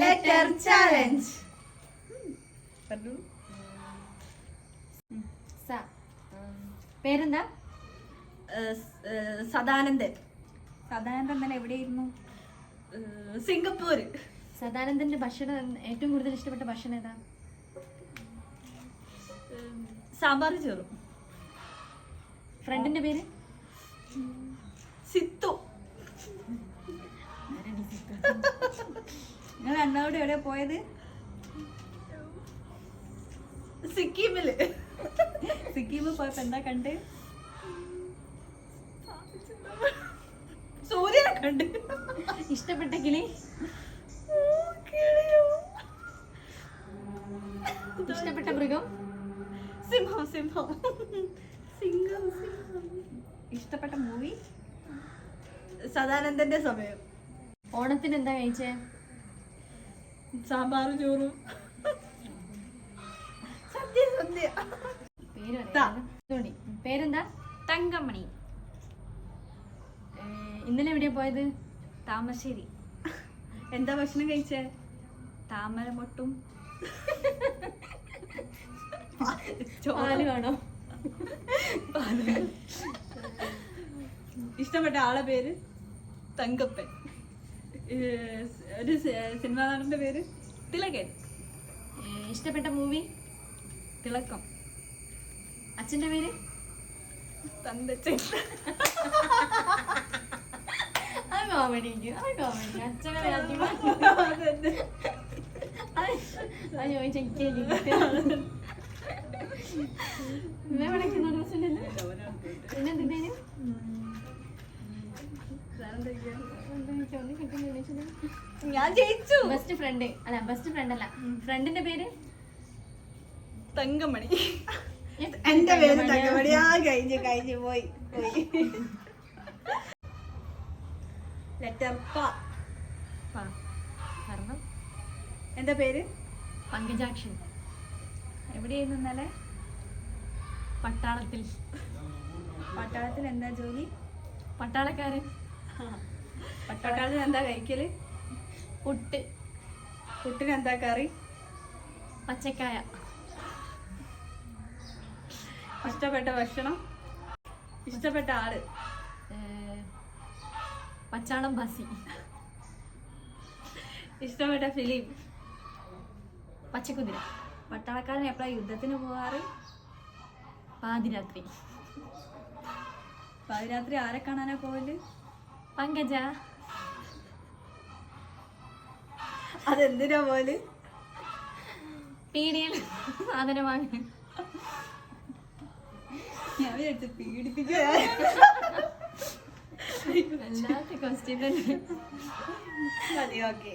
Letter challenge. പേരെന്താ? സദാനന്ദൻ. സദാനന്ദൻ തന്നെ എവിടെയായിരുന്നു? സിംഗപ്പൂർ. സദാനന്ദന്റെ ഭക്ഷണം ഏറ്റവും കൂടുതൽ ഇഷ്ടപ്പെട്ട ഭക്ഷണം ഏതാ? സാമ്പാർ ചോറും. ഫ്രണ്ടിന്റെ പേര്? സിത്തു. നിങ്ങൾ രണ്ടാമത് എവിടെയാ പോയത്? സിക്കിമില്. സിക്കിമിൽ പോയപ്പോ എന്താ കണ്ട്? സൂര്യനെ കണ്ട്. ഇഷ്ടപ്പെട്ട കിളി? ഇഷ്ടപ്പെട്ട മൃഗം? സിംഹം. സിംഹം. ഇഷ്ടപ്പെട്ട മൂവി? സദാനന്ദന്റെ സമയം. ഓണത്തിന് എന്താ കഴിച്ചേ? സാമ്പാർ ചോറും. സദ്യ. പേരെന്താ? തങ്കമണി. ഇന്നലെ എവിടെയാ പോയത്? താമരശ്ശേരി. എന്താ ഭക്ഷണം കഴിച്ചേ? താമരമൊട്ടും പാല് വേണോ? ഇഷ്ടപ്പെട്ട ആളെ പേര് തങ്കപ്പൻ. ഒരു സിനിമാ നടന്റെ പേര് തിലകൻ. ഇഷ്ടപ്പെട്ട മൂവി? തിളക്കം. അച്ഛന്റെ പേര്? തന്തച്ചൻ. കോമഡി. അച്ഛനെ ഞാൻ ജയിച്ചു. ബെസ്റ്റ് ഫ്രണ്ട് അല്ല, ബെസ്റ്റ് ഫ്രണ്ട് അല്ല, ഫ്രണ്ടിന്റെ പേര് തങ്കമണി. എന്റെ പേര് തങ്കമണി. ആ കഴിഞ്ഞു പോയി. ലെറ്റർ പ. കാരണം എന്താ പേര്? പങ്കജാക്ഷൻ. എവിടെയായിരുന്നു ഇന്നലെ? പട്ടാളത്തിൽ. പട്ടാളത്തിൽ എന്താ ജോലി? പട്ടാളക്കാരൻ. പട്ടാളത്തിൽ എന്താ കഴിക്കല്? പുട്ട്. പുട്ടിന് എന്താ കറി? പച്ചക്കായ. ഇഷ്ടപ്പെട്ട ഭക്ഷണം? ഇഷ്ടപ്പെട്ട ആള്? പച്ചാളം ബാസി. ഇഷ്ടപ്പെട്ട ഫിലിം? പച്ചക്കുതിര. പട്ടാളക്കാരൻ എപ്പോഴാ യുദ്ധത്തിന് പോകാറ്? പാതിരാത്രി. പാതിരാത്രി ആരെ കാണാനാ പോവല്? പങ്കജ. അതെന്തിനാ പോവല്? പീടിയിൽ സാധനം വാങ്ങി. ഞാൻ വിചാരിച്ചു പീഡിപ്പിക്കുക. എല്ലാത്ത ക്വസ്റ്റ്യൻ തന്നെ. മതി. ഓക്കെ.